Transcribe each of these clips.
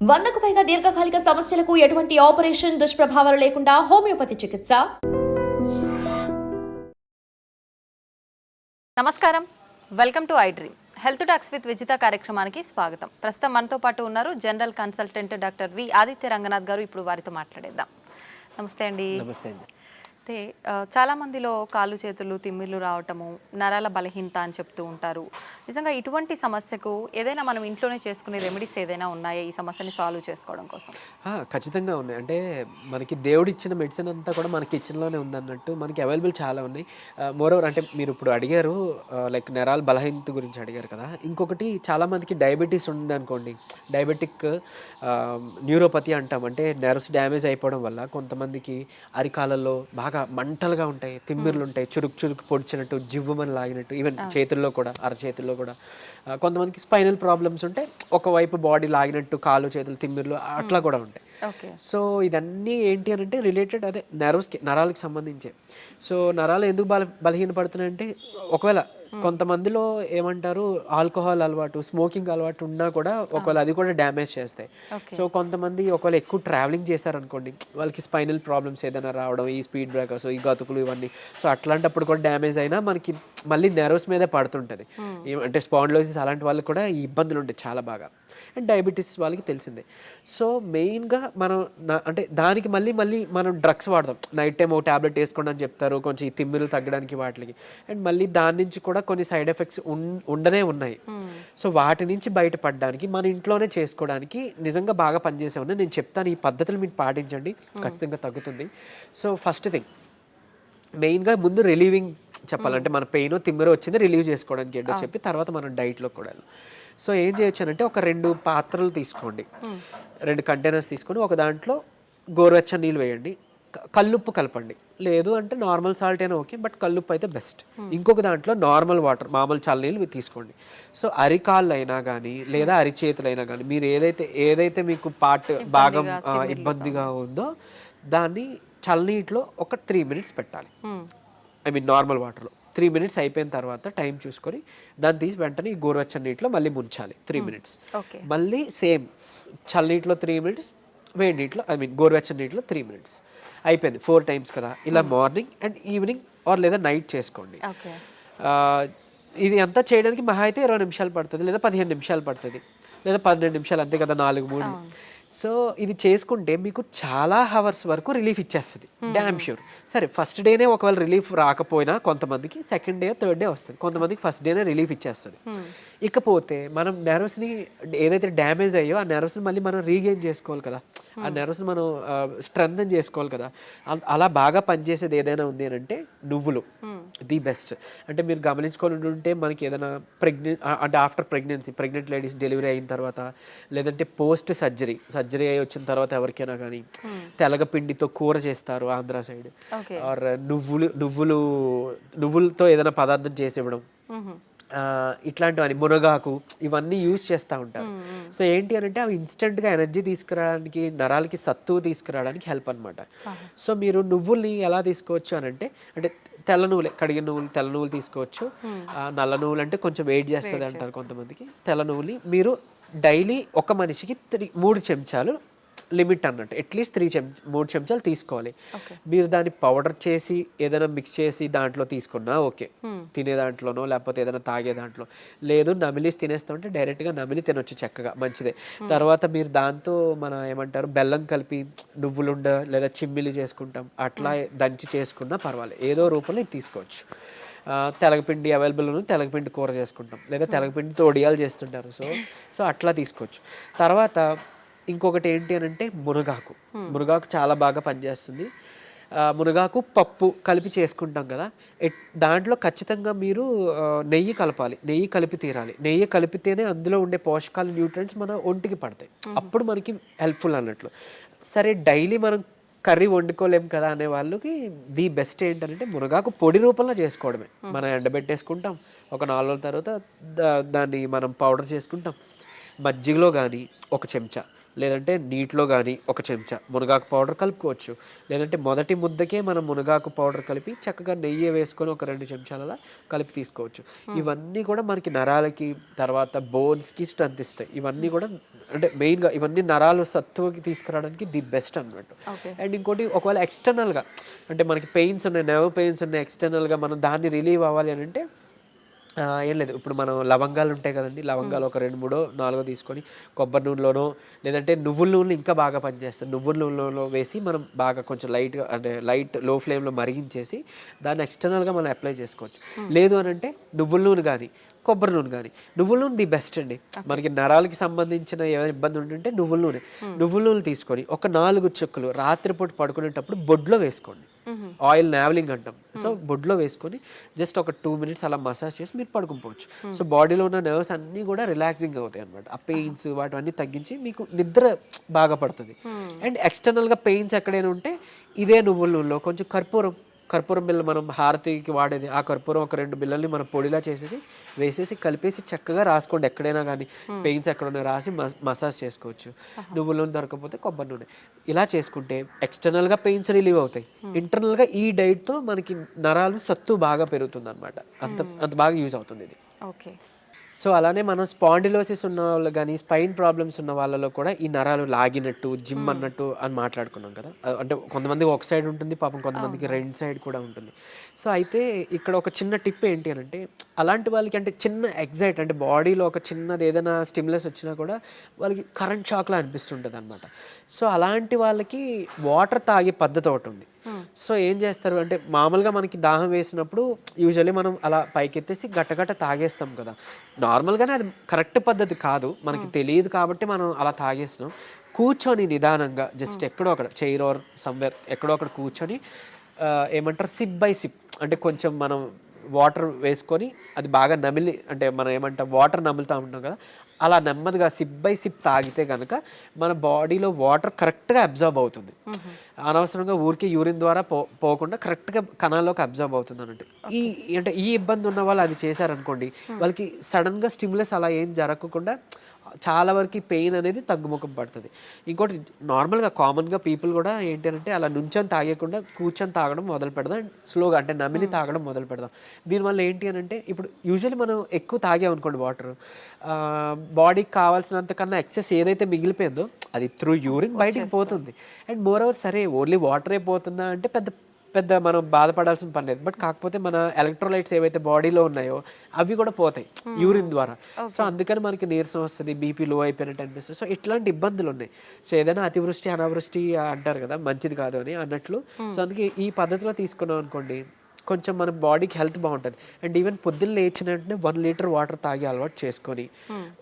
100కు పైగా దీర్ఘకాలిక సమస్యలకు ఎటువంటి ఆపరేషన్ దుష్ప్రభావాలు లేకుండా హోమియోపతి చికిత్స. నమస్కారం, welcome to I dream. Health talks with Vijitha కార్యక్రమానికి స్వాగతం. ప్రస్తుతం మనతో పాటు ఉన్నారు general consultant doctor V Aditya Ranganath గారు. ఇప్పుడు వారితో మాట్లాడేద్దాం. నమస్తే అండి. నమస్తే అండి. అయితే చాలా మందిలో కాళ్ళు చేతులు తిమ్మిర్లు రావటము, నరాల బలహీనత అని చెప్తూ ఉంటారు. నిజంగా ఇటువంటి సమస్యకు ఏదైనా మనం ఇంట్లోనే చేసుకునే రెమెడీస్ ఏదైనా ఉన్నాయా ఈ సమస్యని సాల్వ్ చేసుకోవడం కోసం? ఖచ్చితంగా ఉన్నాయి. అంటే మనకి దేవుడు ఇచ్చిన మెడిసిన్ అంతా కూడా మన కిచెన్లోనే ఉందన్నట్టు మనకి అవైలబుల్ చాలా ఉన్నాయి. మోరోవర్ అంటే మీరు ఇప్పుడు అడిగారు లైక్ నరాల బలహీనత గురించి అడిగారు కదా. ఇంకొకటి చాలామందికి డయాబెటీస్ ఉంది అనుకోండి. డయాబెటిక్ న్యూరోపతి అంటాం. అంటే నర్వ్స్ డ్యామేజ్ అయిపోవడం వల్ల కొంతమందికి అరికాలలో బాగా మంటలుగా ఉంటాయి, తిమ్మిర్లు ఉంటాయి, చురుకు పొడిచినట్టు, జివ్వుమని లాగినట్టు, ఈవెన్ చేతుల్లో కూడా, అరచేతుల్లో కూడా. కొంతమందికి స్పైనల్ ప్రాబ్లమ్స్ ఉంటాయి, ఒకవైపు బాడీ లాగినట్టు, కాళ్ళు చేతులు తిమ్మిర్లు అట్లా కూడా ఉంటాయి. సో ఇదన్నీ ఏంటి అని అంటే రిలేటెడ్ అదే నరాలకి సంబంధించే. సో నరాలు ఎందుకు బలహీనపడుతున్నాయంటే, ఒకవేళ కొంతమందిలో ఏమంటారు ఆల్కహాల్ అలవాటు, స్మోకింగ్ అలవాటు ఉన్నా కూడా ఒకవేళ అది కూడా డ్యామేజ్ చేస్తాయి. సో కొంతమంది ఒకవేళ ఎక్కువ ట్రావెలింగ్ చేశారనుకోండి, వాళ్ళకి స్పైనల్ ప్రాబ్లమ్స్ ఏదైనా రావడం, ఈ స్పీడ్ బ్రేకర్స్, ఈ గతుకులు ఇవన్నీ. సో అట్లాంటప్పుడు కూడా డ్యామేజ్ అయినా మనకి మళ్ళీ నెర్వ్స్ మీదే పడుతుంటుంది. అంటే స్పాండిలోసిస్ అలాంటి వాళ్ళకి కూడా ఈ ఇబ్బందులు ఉంటాయి చాలా బాగా. అండ్ డయాబెటీస్ వాళ్ళకి తెలిసిందే. సో మెయిన్గా మనం అంటే దానికి మళ్ళీ మనం డ్రగ్స్ వాడతాం. నైట్ టైం ఒక ట్యాబ్లెట్ వేసుకోండి అని చెప్తారు, కొంచెం ఈ తిమ్మిర్లు తగ్గడానికి వాటికి. అండ్ మళ్ళీ దాని నుంచి కూడా కొన్ని సైడ్ ఎఫెక్ట్స్ ఉండనే ఉన్నాయి. సో వాటి నుంచి బయటపడడానికి మన ఇంట్లోనే చేసుకోవడానికి నిజంగా బాగా పనిచేసే ఉన్నాయి. నేను చెప్తాను, ఈ పద్ధతులు మీరు పాటించండి, ఖచ్చితంగా తగ్గుతుంది. సో ఫస్ట్ థింగ్ మెయిన్గా ముందు రిలీవింగ్ చెప్పాలంటే, మన పెయిన్ తిమ్మిర వచ్చింది రిలీవ్ చేసుకోవడానికి ఏంటో చెప్పి తర్వాత మనం డైట్లో కూడా. సో ఏం చేయొచ్చు అంటే, ఒక 2 పాత్రలు తీసుకోండి, 2 కంటైనర్స్ తీసుకొని ఒక దాంట్లో గోరువెచ్చని నీళ్ళు వేయండి, కల్లుప్పు కలపండి. లేదు అంటే నార్మల్ సాల్ట్ అయినా ఓకే, బట్ కల్లుప్పు అయితే బెస్ట్. ఇంకొక దాంట్లో నార్మల్ వాటర్, మామూలు చల్లనీళ్ళు తీసుకోండి. సో అరికాళ్ళు అయినా కానీ లేదా అరిచేతులు అయినా కానీ, మీరు ఏదైతే మీకు భాగం ఇబ్బందిగా ఉందో దాన్ని చల్లనీటిలో ఒక 3 minutes పెట్టాలి. ఐ మీన్ నార్మల్ వాటర్లో 3 minutes అయిపోయిన తర్వాత టైం చూసుకొని దాన్ని తీసి వెంటనే ఈ గోరువెచ్చని నీటిలో మళ్ళీ ముంచాలి 3 minutes. మళ్ళీ సేమ్ చల్లనీటిలో 3 minutes, వేడి నీటిలో ఐ మీన్ గోరువెచ్చని నీటిలో 3 minutes. అయిపోయింది 4 times కదా. ఇలా మార్నింగ్ అండ్ ఈవినింగ్ ఆర్ లేదా నైట్ చేసుకోండి. ఇది అంతా చేయడానికి మహా అయితే 20 నిమిషాలు పడుతుంది, లేదా 15 నిమిషాలు పడుతుంది, లేదా 12 నిమిషాలు, అంతే కదా, 4-3. సో ఇది చేసుకుంటే మీకు చాలా హవర్స్ వరకు రిలీఫ్ ఇచ్చేస్తుంది, డ్యామ్ ష్యూర్. సరే ఫస్ట్ డేనే ఒకవేళ రిలీఫ్ రాకపోయినా కొంతమందికి సెకండ్ డే థర్డ్ డే వస్తుంది, కొంతమందికి ఫస్ట్ డేనే రిలీఫ్ ఇచ్చేస్తుంది. ఇకపోతే మనం నెర్వ్స్ని ఏదైతే డ్యామేజ్ అయ్యో ఆ నెర్వ్స్ని మళ్ళీ మనం రీగెయిన్ చేసుకోవాలి కదా, ఆ నెర్వ్స్ని మనం స్ట్రెంథన్ చేసుకోవాలి కదా. అలా బాగా పనిచేసేది ఏదైనా ఉంది అని అంటే నువ్వులు ది బెస్ట్. అంటే మీరు గమనించుకొని ఉంటే మనకి ఏదైనా అంటే ఆఫ్టర్ ప్రెగ్నెంట్ లేడీస్ డెలివరీ అయిన తర్వాత, లేదంటే పోస్ట్ సర్జరీ అయి వచ్చిన తర్వాత ఎవరికైనా కానీ తెలగపిండితో కూర చేస్తారు ఆంధ్ర సైడ్, ఆర్ నువ్వులతో ఏదైనా పదార్థం చేసి ఇవ్వడం, ఇట్లాంటివన్నీ, మునగాకు, ఇవన్నీ యూజ్ చేస్తూ ఉంటారు. సో ఏంటి అని అంటే అవి ఇన్స్టెంట్గా ఎనర్జీ తీసుకురావడానికి, నరాలకి సత్తువు తీసుకురావడానికి హెల్ప్ అనమాట. సో మీరు నువ్వుల్ని ఎలా తీసుకోవచ్చు అని అంటే తెల్ల నువ్వులే, కడిగిన నువ్వులు, తెల్ల నువ్వులు తీసుకోవచ్చు. నల్ల నువ్వులు అంటే కొంచెం వెయిట్ చేస్తుంది అంటారు కొంతమందికి. తెల్ల నువ్వులు మీరు డైలీ ఒక మనిషికి 3 చెంచాలు లిమిట్ అన్నట్టు, అట్లీస్ట్ 3 చెంచాలు తీసుకోవాలి. మీరు దాన్ని పౌడర్ చేసి ఏదైనా మిక్స్ చేసి దాంట్లో తీసుకున్నా ఓకే, తినే దాంట్లోనో లేకపోతే ఏదైనా తాగే దాంట్లో. లేదు నమిలిసి తినేస్తామంటే డైరెక్ట్గా నమిలి తినొచ్చు, చక్కగా మంచిదే. తర్వాత మీరు దాంతో మన ఏమంటారు బెల్లం కలిపి నువ్వులుండ లేదా చిమ్మిలి చేసుకుంటాం, అట్లా దంచి చేసుకున్నా పర్వాలేదు, ఏదో రూపంలో ఇది తీసుకోవచ్చు. తెలగపిండి అవైలబుల్ ఉంది, తెలగపిండి కూర చేసుకుంటాం, లేదా తెలగపిండితో ఒడియాలు చేస్తుంటారు. సో అట్లా తీసుకోవచ్చు. తర్వాత ఇంకొకటి ఏంటి అని అంటే మునగాకు చాలా బాగా పనిచేస్తుంది. మునగాకు పప్పు కలిపి చేసుకుంటాం కదా, దాంట్లో ఖచ్చితంగా మీరు నెయ్యి కలపాలి, నెయ్యి కలిపి తీరాలి. నెయ్యి కలిపితేనే అందులో ఉండే పోషకాలు, న్యూట్రియంట్స్ మన ఒంటికి పడతాయి, అప్పుడు మనకి హెల్ప్ఫుల్ అన్నట్లు. సరే డైలీ మనం కర్రీ వండుకోలేం కదా అనే వాళ్ళకి ది బెస్ట్ ఏంటంటే మునగాకు పొడి రూపంలో చేసుకోవడమే. మనం ఎండబెట్టేసుకుంటాం, ఒక 4 రోజుల తర్వాత దాన్ని మనం పౌడర్ చేసుకుంటాం. మజ్జిగలో కానీ 1 చెంచా, లేదంటే నీటిలో కానీ ఒక చెంచా మునగాకు పౌడర్ కలుపుకోవచ్చు. లేదంటే మొదటి ముద్దకే మనం మునగాకు పౌడర్ కలిపి చక్కగా నెయ్యి వేసుకొని ఒక 2 చెంచాలలా కలిపి తీసుకోవచ్చు. ఇవన్నీ కూడా మనకి నరాలకి తర్వాత బోన్స్కి స్ట్రెంత్ ఇస్తాయి. ఇవన్నీ కూడా అంటే మెయిన్గా ఇవన్నీ నరాలు సత్తువకి తీసుకురావడానికి ది బెస్ట్ అన్నట్టు. అండ్ ఇంకోటి ఒకవేళ ఎక్స్టర్నల్గా అంటే మనకి పెయిన్స్ ఉన్నాయి, నెర్వ్ పెయిన్స్ ఉన్నాయి, ఎక్స్టర్నల్గా మనం దాన్ని రిలీవ్ అవ్వాలి అని అంటే ఏం లేదు, ఇప్పుడు మనం లవంగాలు ఉంటాయి కదండి, లవంగాలు ఒక 2, 3, 4 తీసుకొని కొబ్బరి నూనెలోనో లేదంటే నువ్వుల నూనె ఇంకా బాగా పనిచేస్తుంది, నువ్వుల నూనెలో వేసి మనం బాగా కొంచెం లైట్గా అంటే లో ఫ్లేమ్లో మరిగించేసి దాన్ని ఎక్స్టర్నల్గా మనం అప్లై చేసుకోవచ్చు. లేదు అని అంటే నువ్వుల నూనె కానీ కొబ్బరి నూనె కానీ, నువ్వుల నూనె ది బెస్ట్ అండి. మనకి నరాలకి సంబంధించిన ఏమైనా ఇబ్బంది ఉంటుంటే నువ్వుల నూనె తీసుకొని ఒక 4 చుక్కలు రాత్రిపూట పడుకునేటప్పుడు బొడ్లో వేసుకోండి. ఆయిల్ నావలింగ్ అంటాం. సో బొడ్లో వేసుకొని జస్ట్ ఒక 2 minutes అలా మసాజ్ చేసి మీరు పడుకోవచ్చు. సో బాడీలో ఉన్న నర్వ్స్ అన్నీ కూడా రిలాక్సింగ్ అవుతాయి అనమాట. ఆ పెయిన్స్ వాటివన్నీ తగ్గించి మీకు నిద్ర బాగా పడుతుంది. అండ్ ఎక్స్టర్నల్గా పెయిన్స్ ఎక్కడైనా ఉంటే ఇదే నువ్వుల నూనెలో కొంచెం కర్పూరం బిళ్ళ మనం హారతికి వాడేది, ఆ కర్పూరం ఒక 2 బిళ్ళల్ని మనం పొడిలా చేసేసి వేసేసి కలిపేసి చక్కగా రాసుకోండి. ఎక్కడైనా కానీ పెయిన్స్ ఎక్కడైనా రాసి మసాజ్ చేసుకోవచ్చు. నువ్వుల నూనె దొరకకపోతే కొబ్బరి నూనె ఇలా చేసుకుంటే ఎక్స్టర్నల్గా పెయిన్స్ రిలీవ్ అవుతాయి. ఇంటర్నల్గా ఈ డైట్తో మనకి నరాలు సత్తు బాగా పెరుగుతుంది అనమాట. అంత బాగా యూజ్ అవుతుంది ఇది. ఓకే. సో అలానే మనం స్పాండిలోసిస్ ఉన్న వాళ్ళు కానీ స్పైన్ ప్రాబ్లమ్స్ ఉన్న వాళ్ళలో కూడా ఈ నరాలు లాగినట్టు జిమ్ అన్నట్టు అని మాట్లాడుకున్నాం కదా. అంటే కొంతమందికి ఒక సైడ్ ఉంటుంది పాపం, కొంతమందికి 2 సైడ్ కూడా ఉంటుంది. సో అయితే ఇక్కడ ఒక చిన్న టిప్ ఏంటి అని అంటే అలాంటి వాళ్ళకి అంటే చిన్న ఎగ్జైట్ అంటే బాడీలో ఒక చిన్నది ఏదైనా స్టిమ్యులస్ వచ్చినా కూడా వాళ్ళకి కరెంట్ షాక్లా అనిపిస్తుంటుంది అనమాట. సో అలాంటి వాళ్ళకి వాటర్ తాగే పద్ధతి ఒకటి ఉంది. సో ఏం చేస్తారు అంటే మామూలుగా మనకి దాహం వేసినప్పుడు యూజువల్లీ మనం అలా పైకెత్తేసి గట్టగట్ట తాగేస్తాం కదా. నార్మల్గానే అది కరెక్ట్ పద్ధతి కాదు, మనకి తెలియదు కాబట్టి మనం అలా తాగేస్తున్నాం. కూర్చొని నిదానంగా జస్ట్ ఎక్కడో అక్కడ చైర్ ఆర్ సమ్వేర్ ఎక్కడో అక్కడ కూర్చొని ఏమంటారు సిప్ బై సిప్ అంటే కొంచెం మనం వాటర్ వేసుకొని అది బాగా నమిలి అంటే మనం ఏమంటాం వాటర్ నములుతూ ఉంటాం కదా, అలా నెమ్మదిగా సిప్ బై సిప్ తాగితే కనుక మన బాడీలో వాటర్ కరెక్ట్గా అబ్జర్బ్ అవుతుంది. అనవసరంగా ఊరికి యూరిన్ ద్వారా పోకుండా కరెక్ట్గా కణాల్లోకి అబ్జర్బ్ అవుతుంది అన్నట్టు. ఈ ఇబ్బంది ఉన్న వాళ్ళు అది చేశారనుకోండి, వాళ్ళకి సడన్గా స్టిమ్యులస్ అలా ఏం జరగకుండా చాలా వరకు పెయిన్ అనేది తగ్గుముఖం పడుతుంది. ఇంకోటి నార్మల్గా కామన్గా పీపుల్ కూడా ఏంటి అంటే అలా నుంచొని తాగకుండా కూర్చొని తాగడం మొదలు పెడదాం, స్లోగా అంటే నమిలి తాగడం మొదలు పెడదాం. దీనివల్ల ఏంటి అని అంటే ఇప్పుడు యూజువల్లీ మనం ఎక్కువ తాగామనుకోండి వాటర్, బాడీకి కావాల్సినంత కన్నా ఎక్సెస్ ఏదైతే మిగిలిపోయిందో అది త్రూ యూరిన్ బయటికి పోతుంది. అండ్ మోర్ ఓవర్ సరే ఓన్లీ వాటరే పోతుందా అంటే పెద్ద మనం బాధపడాల్సిన పని లేదు. బట్ కాకపోతే మన ఎలక్ట్రోలైట్స్ ఏవైతే బాడీలో ఉన్నాయో అవి కూడా పోతాయి యూరిన్ ద్వారా. సో అందుకని మనకి నీరసం వస్తుంది, బీపీ లో అయిపోయినట్టు అనిపిస్తుంది. సో ఇట్లాంటి ఇబ్బందులు ఉన్నాయి. సో ఏదైనా అతివృష్టి అనావృష్టి అంటారు కదా, మంచిది కాదు అని అన్నట్లు. సో అందుకే ఈ పద్ధతిలో తీసుకున్నాం అనుకోండి కొంచెం మన బాడీకి హెల్త్ బాగుంటుంది. అండ్ ఈవెన్ పొద్దున్న లేచిన వెంటనే 1 లీటర్ వాటర్ తాగి అలవాటు చేసుకొని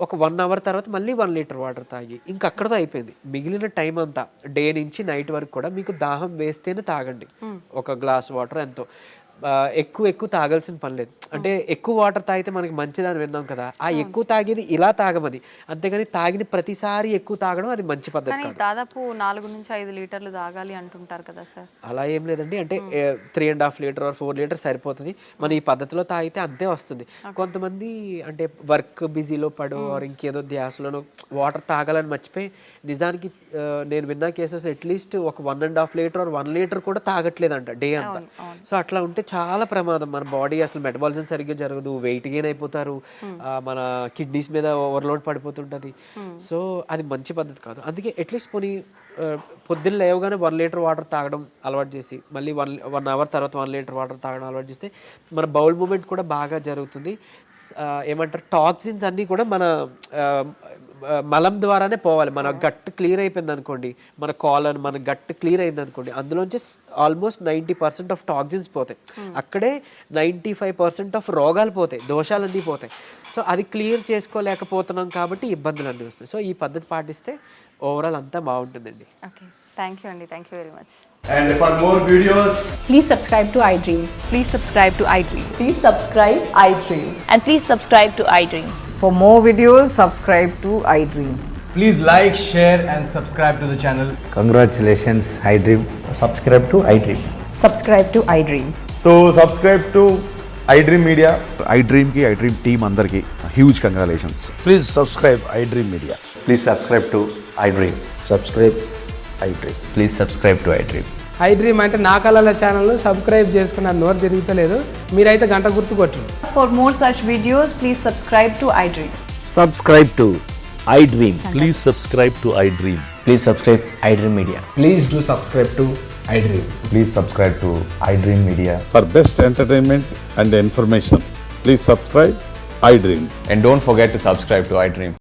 ఒక 1 hour తర్వాత మళ్ళీ 1 లీటర్ వాటర్ తాగి ఇంకా అక్కడతో అయిపోయింది. మిగిలిన టైం అంతా డే నుంచి నైట్ వరకు కూడా మీకు దాహం వేస్తేనే తాగండి. ఒక గ్లాస్ వాటర్ ఎంతో, ఎక్కువ తాగాల్సిన పని లేదు. అంటే ఎక్కువ వాటర్ తాగితే మనకి మంచిదని విన్నాం కదా, ఆ ఎక్కువ తాగేది ఇలా తాగమని, అంతేగాని తాగిన ప్రతిసారి ఎక్కువ తాగడం అది మంచి పద్ధతి కాదు. దాదాపు 4 నుంచి 5 లీటర్లు తాగాలి అంటుంటారు కదా సార్. అలా ఏం లేదండి, అంటే 3.5 లీటర్ 4 లీటర్ సరిపోతుంది. మన ఈ పద్ధతిలో తాగితే అంతే వస్తుంది. కొంతమంది అంటే వర్క్ బిజీలో పడు ఇంకేదో ధ్యాసలోనో వాటర్ తాగాలని మర్చిపోయి నిజానికి నేను విన్న కేసెస్ అట్లీస్ట్ ఒక 1.5 లీటర్ 1 లీటర్ కూడా తాగట్లేదంట డే అంతా. సో అట్లా ఉంటే చాలా ప్రమాదం. మన బాడీ అసలు మెటబాలిజం సరిగ్గా జరగదు, వెయిట్ గెయిన్ అయిపోతారు, మన కిడ్నీస్ మీద ఓవర్లోడ్ పడిపోతుంటుంది. సో అది మంచి పద్ధతి కాదు. అందుకే అట్లీస్ట్ పోనీ పొద్దున్న లేవగానే 1 లీటర్ వాటర్ తాగడం అలవాటు చేసి మళ్ళీ 1 hour తర్వాత 1 లీటర్ వాటర్ తాగడం అలవాటు చేస్తే మన బౌల్ మూమెంట్ కూడా బాగా జరుగుతుంది. ఏమంటారు టాక్సిన్స్ అన్నీ కూడా మన మలం ద్వారానే పోవాలి. మన గట్ క్లియర్ అయిపోయింది అనుకోండి, మన కాలన్ మన గట్ క్లియర్ అయింది అనుకోండి, అందులోంచి ఆల్మోస్ట్ 90% ఆఫ్ టాక్సిన్స్ పోతాయి. అక్కడే 95% ఆఫ్ రోగాలు పోతాయి, దోషాలన్నీ పోతాయి. సో అది క్లియర్ చేసుకోలేకపోతున్నాం కాబట్టి ఇబ్బందులు అన్నీ వస్తాయి. సో ఈ పద్ధతి పాటిస్తే ఓవరాల్ అంతా బాగుంటుందండి. ఓకే, థ్యాంక్ యూ అండి, thank you very much. And for more videos, please subscribe to iDream. Please subscribe to iDream. Please subscribe iDream. And please subscribe to iDream. For more videos, subscribe to iDream. please like, share and subscribe to the channel. Congratulations, iDream. Subscribe to iDream. Subscribe to iDream. So subscribe to iDream Media. iDream ki iDream team andarki huge congratulations. Please subscribe iDream Media. Please subscribe to iDream. Subscribe iDream. Please subscribe to iDream. I dream అంటే నా కళల channel subscribe చేసుకున్న నోరు తిరుగుతలేదు, మీరైతే గంట గుర్తు కొట్టండి. For more such videos, please subscribe to iDream. Subscribe to iDream. Please subscribe to iDream. Please subscribe iDream Media. Please do subscribe to iDream. Please subscribe to iDream Media. For best entertainment and information, please subscribe iDream. And don't forget to subscribe to iDream.